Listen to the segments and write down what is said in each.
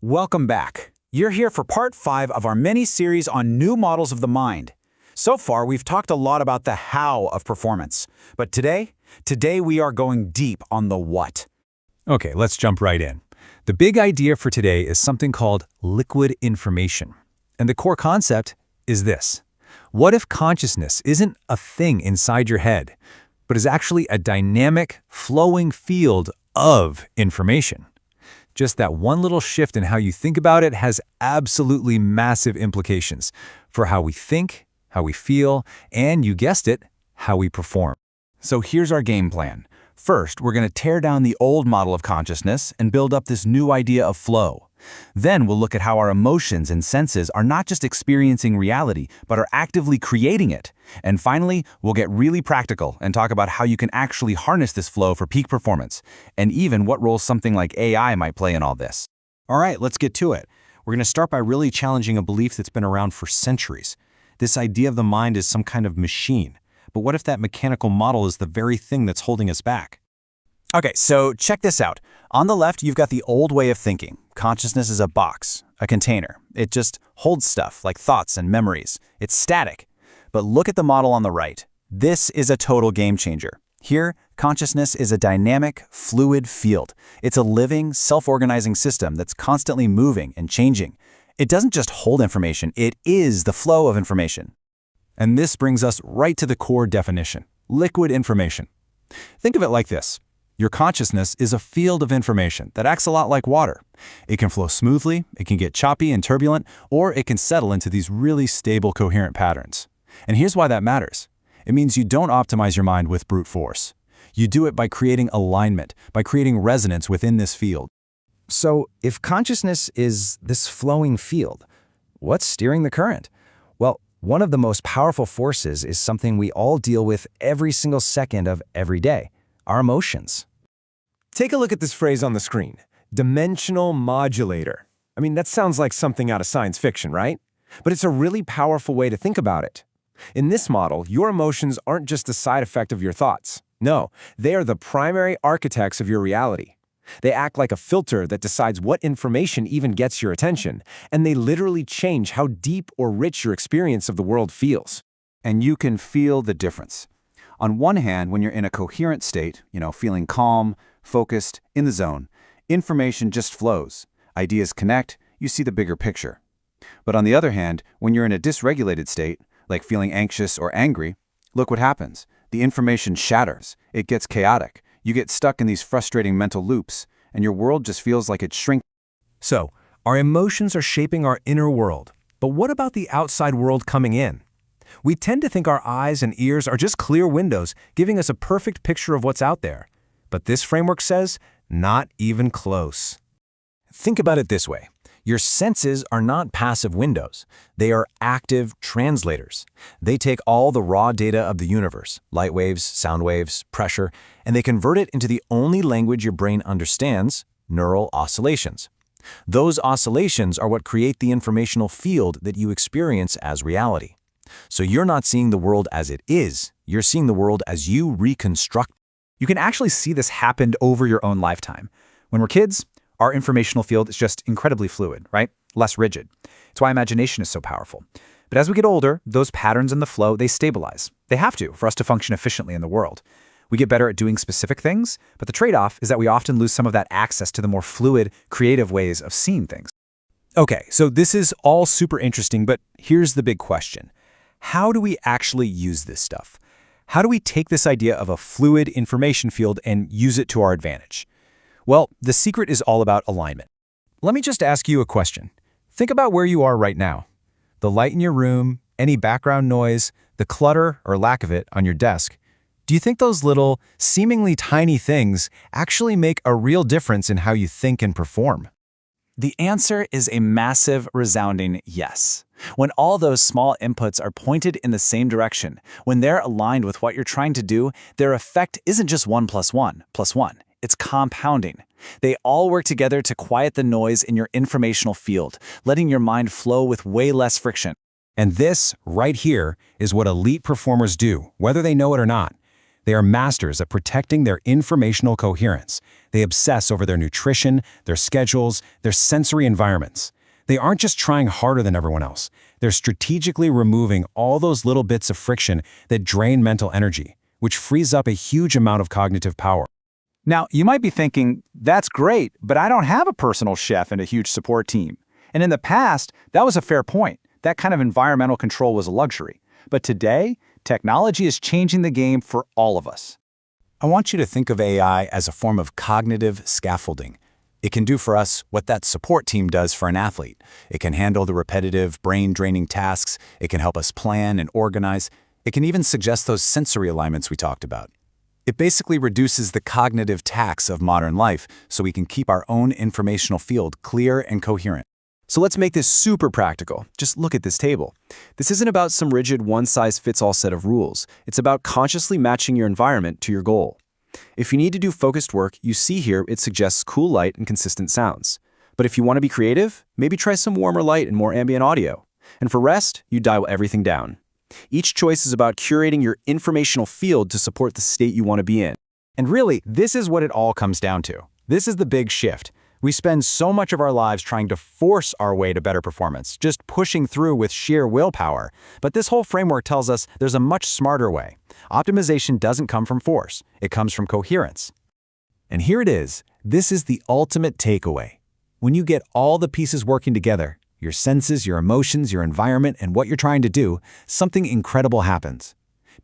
Welcome back. You're here for part 5 of our mini-series on new models of the mind. So far, we've talked a lot about the how of performance. But today we are going deep on the what. Okay, let's jump right in. The big idea for today is something called liquid information. And the core concept is this. What if consciousness isn't a thing inside your head, but is actually a dynamic, flowing field of information? Just that one little shift in how you think about it has absolutely massive implications for how we think, how we feel, and you guessed it, how we perform. So here's our game plan. First, we're going to tear down the old model of consciousness and build up this new idea of flow. Then we'll look at how our emotions and senses are not just experiencing reality, but are actively creating it. And finally, we'll get really practical and talk about how you can actually harness this flow for peak performance, and even what role something like AI might play in all this. All right, let's get to it. We're going to start by really challenging a belief that's been around for centuries. This idea of the mind is some kind of machine. But what if that mechanical model is the very thing that's holding us back? Okay, so check this out. On the left, you've got the old way of thinking. Consciousness is a box, a container. It just holds stuff like thoughts and memories. It's static. But look at the model on the right. This is a total game changer. Here, consciousness is a dynamic, fluid field. It's a living, self-organizing system that's constantly moving and changing. It doesn't just hold information, it is the flow of information. And this brings us right to the core definition, liquid information. Think of it like this. Your consciousness is a field of information that acts a lot like water. It can flow smoothly, it can get choppy and turbulent, or it can settle into these really stable, coherent patterns. And here's why that matters. It means you don't optimize your mind with brute force. You do it by creating alignment, by creating resonance within this field. So, if consciousness is this flowing field, what's steering the current? Well, one of the most powerful forces is something we all deal with every single second of every day, our emotions. Take a look at this phrase on the screen, dimensional modulator. I mean, that sounds like something out of science fiction, right? But it's a really powerful way to think about it. In this model, your emotions aren't just a side effect of your thoughts. No, they are the primary architects of your reality. They act like a filter that decides what information even gets your attention, and they literally change how deep or rich your experience of the world feels. And you can feel the difference. On one hand, when you're in a coherent state, feeling calm, focused, in the zone, information just flows. Ideas connect, you see the bigger picture. But on the other hand, when you're in a dysregulated state, like feeling anxious or angry, look what happens. The information shatters. It gets chaotic. You get stuck in these frustrating mental loops, and your world just feels like it's shrinking. So, our emotions are shaping our inner world. But what about the outside world coming in? We tend to think our eyes and ears are just clear windows, giving us a perfect picture of what's out there. But this framework says, not even close. Think about it this way. Your senses are not passive windows. They are active translators. They take all the raw data of the universe, light waves, sound waves, pressure, and they convert it into the only language your brain understands, neural oscillations. Those oscillations are what create the informational field that you experience as reality. So you're not seeing the world as it is, you're seeing the world as you reconstruct. You can actually see this happen over your own lifetime. When we're kids, our informational field is just incredibly fluid, right? Less rigid. It's why imagination is so powerful. But as we get older, those patterns in the flow, they stabilize. They have to for us to function efficiently in the world. We get better at doing specific things, but the trade-off is that we often lose some of that access to the more fluid, creative ways of seeing things. Okay, so this is all super interesting, but here's the big question. How do we actually use this stuff? How do we take this idea of a fluid information field and use it to our advantage? Well, the secret is all about alignment. Let me just ask you a question. Think about where you are right now. The light in your room, any background noise, the clutter or lack of it on your desk. Do you think those little, seemingly tiny things actually make a real difference in how you think and perform? The answer is a massive, resounding yes. When all those small inputs are pointed in the same direction, when they're aligned with what you're trying to do, their effect isn't just 1 + 1 + 1. It's compounding. They all work together to quiet the noise in your informational field, letting your mind flow with way less friction. And this, right here, is what elite performers do, whether they know it or not. They are masters at protecting their informational coherence. They obsess over their nutrition, their schedules, their sensory environments. They aren't just trying harder than everyone else. They're strategically removing all those little bits of friction that drain mental energy, which frees up a huge amount of cognitive power. Now, you might be thinking, that's great, but I don't have a personal chef and a huge support team. And in the past, that was a fair point. That kind of environmental control was a luxury. But today, technology is changing the game for all of us. I want you to think of AI as a form of cognitive scaffolding. It can do for us what that support team does for an athlete. It can handle the repetitive, brain-draining tasks. It can help us plan and organize. It can even suggest those sensory alignments we talked about. It basically reduces the cognitive tax of modern life so we can keep our own informational field clear and coherent. So let's make this super practical. Just look at this table. This isn't about some rigid one-size-fits-all set of rules. It's about consciously matching your environment to your goal. If you need to do focused work, you see here it suggests cool light and consistent sounds. But if you want to be creative, maybe try some warmer light and more ambient audio. And for rest, you dial everything down. Each choice is about curating your informational field to support the state you want to be in. And really, this is what it all comes down to. This is the big shift. We spend so much of our lives trying to force our way to better performance, just pushing through with sheer willpower. But this whole framework tells us there's a much smarter way. Optimization doesn't come from force. It comes from coherence. And here it is. This is the ultimate takeaway. When you get all the pieces working together, your senses, your emotions, your environment, and what you're trying to do, something incredible happens.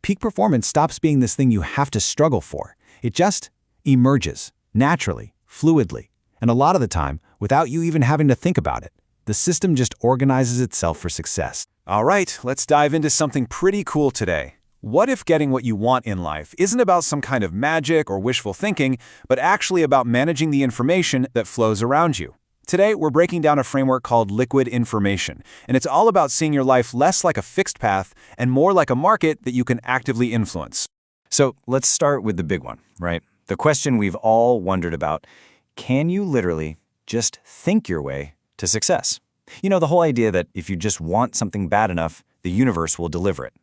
Peak performance stops being this thing you have to struggle for. It just emerges, naturally, fluidly, and a lot of the time, without you even having to think about it. The system just organizes itself for success. All right, let's dive into something pretty cool today. What if getting what you want in life isn't about some kind of magic or wishful thinking, but actually about managing the information that flows around you? Today, we're breaking down a framework called liquid information, and it's all about seeing your life less like a fixed path and more like a market that you can actively influence. So let's start with the big one, right? The question we've all wondered about. Can you literally just think your way to success? You know, the whole idea that if you just want something bad enough, the universe will deliver it.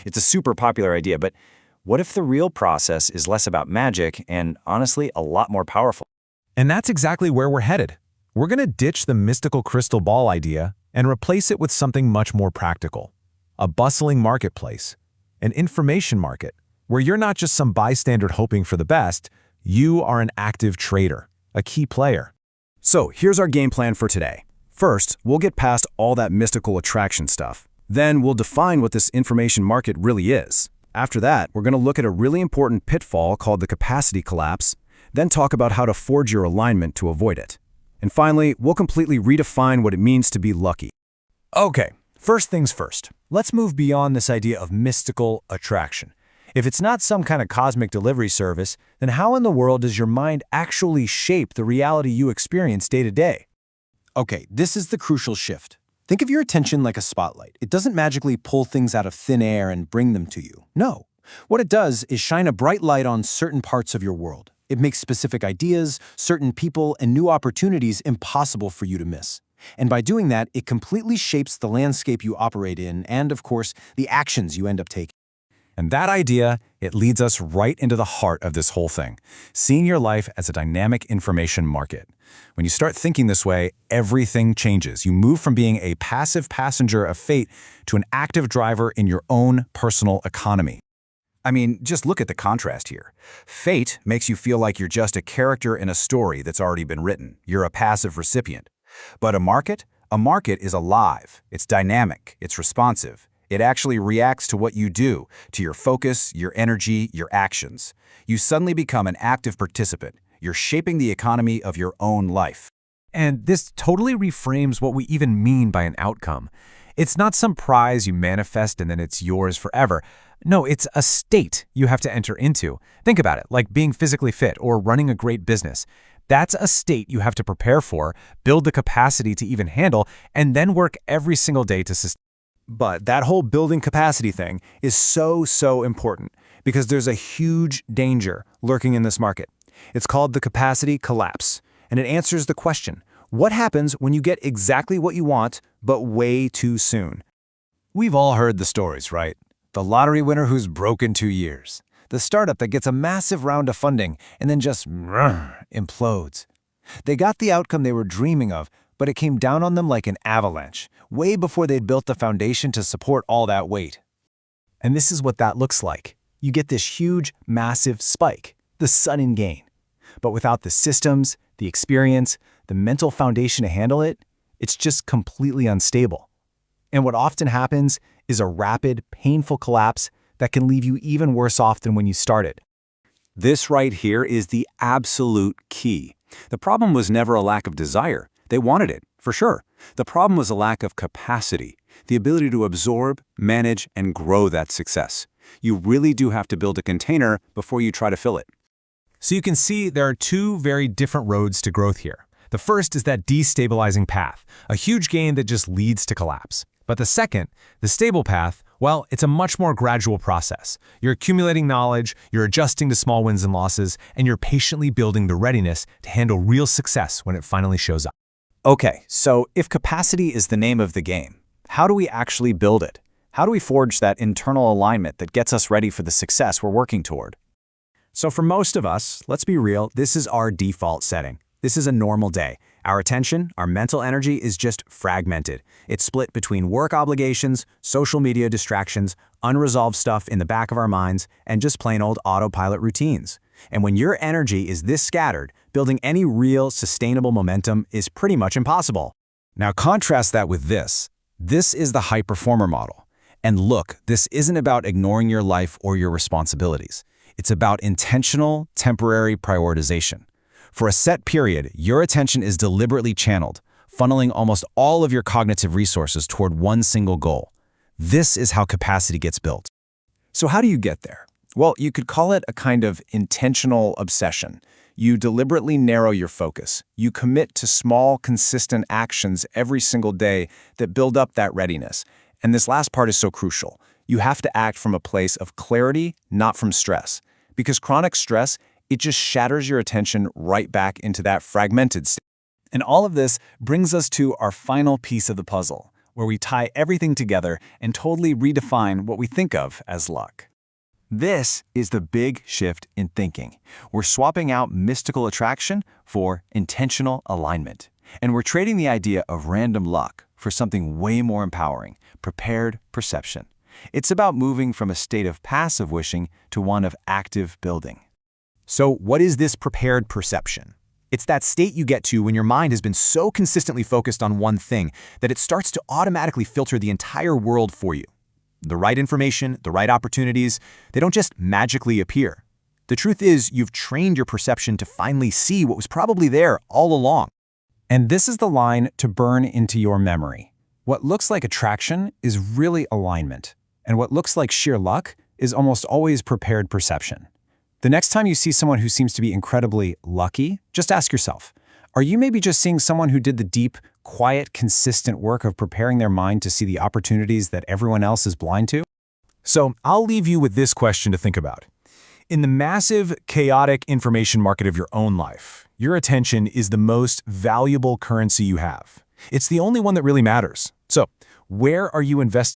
It's a super popular idea, but what if the real process is less about magic and, honestly, a lot more powerful? And that's exactly where we're headed. We're going to ditch the mystical crystal ball idea and replace it with something much more practical. A bustling marketplace, an information market, where you're not just some bystander hoping for the best, you are an active trader, a key player. So here's our game plan for today. First, we'll get past all that mystical attraction stuff. Then we'll define what this information market really is. After that, we're going to look at a really important pitfall called the capacity collapse, then talk about how to forge your alignment to avoid it. And finally, we'll completely redefine what it means to be lucky. Okay, first things first. Let's move beyond this idea of mystical attraction. If it's not some kind of cosmic delivery service, then how in the world does your mind actually shape the reality you experience day to day? Okay, this is the crucial shift. Think of your attention like a spotlight. It doesn't magically pull things out of thin air and bring them to you. No. What it does is shine a bright light on certain parts of your world. It makes specific ideas, certain people, and new opportunities impossible for you to miss. And by doing that, it completely shapes the landscape you operate in and, of course, the actions you end up taking. And that idea, it leads us right into the heart of this whole thing, seeing your life as a dynamic information market. When you start thinking this way, everything changes. You move from being a passive passenger of fate to an active driver in your own personal economy. I mean, just look at the contrast here. Fate makes you feel like you're just a character in a story that's already been written. You're a passive recipient. But a market is alive. It's dynamic. It's responsive. It actually reacts to what you do, to your focus, your energy, your actions. You suddenly become an active participant. You're shaping the economy of your own life. And this totally reframes what we even mean by an outcome. It's not some prize you manifest and then it's yours forever. No, it's a state you have to enter into. Think about it, like being physically fit or running a great business. That's a state you have to prepare for, build the capacity to even handle, and then work every single day to sustain. But that whole building capacity thing is so important because there's a huge danger lurking in this market. It's called the capacity collapse, and it answers the question, what happens when you get exactly what you want, but way too soon? We've all heard the stories, right? The lottery winner who's broke in 2 years. the startup that gets a massive round of funding and then just implodes. They got the outcome they were dreaming of, but it came down on them like an avalanche, way before they'd built the foundation to support all that weight. And this is what that looks like. You get this huge, massive spike, the sudden gain. But without the systems, the experience, the mental foundation to handle it, it's just completely unstable. And what often happens is a rapid, painful collapse that can leave you even worse off than when you started. This right here is the absolute key. The problem was never a lack of desire. They wanted it, for sure. The problem was a lack of capacity, the ability to absorb, manage, and grow that success. You really do have to build a container before you try to fill it. So you can see there are two very different roads to growth here. The first is that destabilizing path, a huge gain that just leads to collapse. But the second, the stable path, well, it's a much more gradual process. You're accumulating knowledge, you're adjusting to small wins and losses, and you're patiently building the readiness to handle real success when it finally shows up. Okay, so if capacity is the name of the game, how do we actually build it? How do we forge that internal alignment that gets us ready for the success we're working toward? So for most of us, let's be real, this is our default setting. This is a normal day. Our attention, our mental energy is just fragmented. It's split between work obligations, social media distractions, unresolved stuff in the back of our minds, and just plain old autopilot routines. And when your energy is this scattered, building any real, sustainable momentum is pretty much impossible. Now contrast that with this. This is the high performer model. And look, this isn't about ignoring your life or your responsibilities. It's about intentional, temporary prioritization. For a set period, your attention is deliberately channeled, funneling almost all of your cognitive resources toward one single goal. This is how capacity gets built. So how do you get there? Well, you could call it a kind of intentional obsession. You deliberately narrow your focus. You commit to small, consistent actions every single day that build up that readiness. And this last part is so crucial. You have to act from a place of clarity, not from stress. Because chronic stress, it just shatters your attention right back into that fragmented state. And all of this brings us to our final piece of the puzzle, where we tie everything together and totally redefine what we think of as luck. This is the big shift in thinking. We're swapping out mystical attraction for intentional alignment. And we're trading the idea of random luck for something way more empowering, prepared perception. It's about moving from a state of passive wishing to one of active building. So what is this prepared perception? It's that state you get to when your mind has been so consistently focused on one thing that it starts to automatically filter the entire world for you. The right information, the right opportunities, they don't just magically appear. The truth is, you've trained your perception to finally see what was probably there all along. And this is the line to burn into your memory. What looks like attraction is really alignment. And what looks like sheer luck is almost always prepared perception. The next time you see someone who seems to be incredibly lucky, just ask yourself, are you maybe just seeing someone who did the deep, quiet, consistent work of preparing their mind to see the opportunities that everyone else is blind to? So I'll leave you with this question to think about. In the massive, chaotic information market of your own life, your attention is the most valuable currency you have. It's the only one that really matters. So where are you investing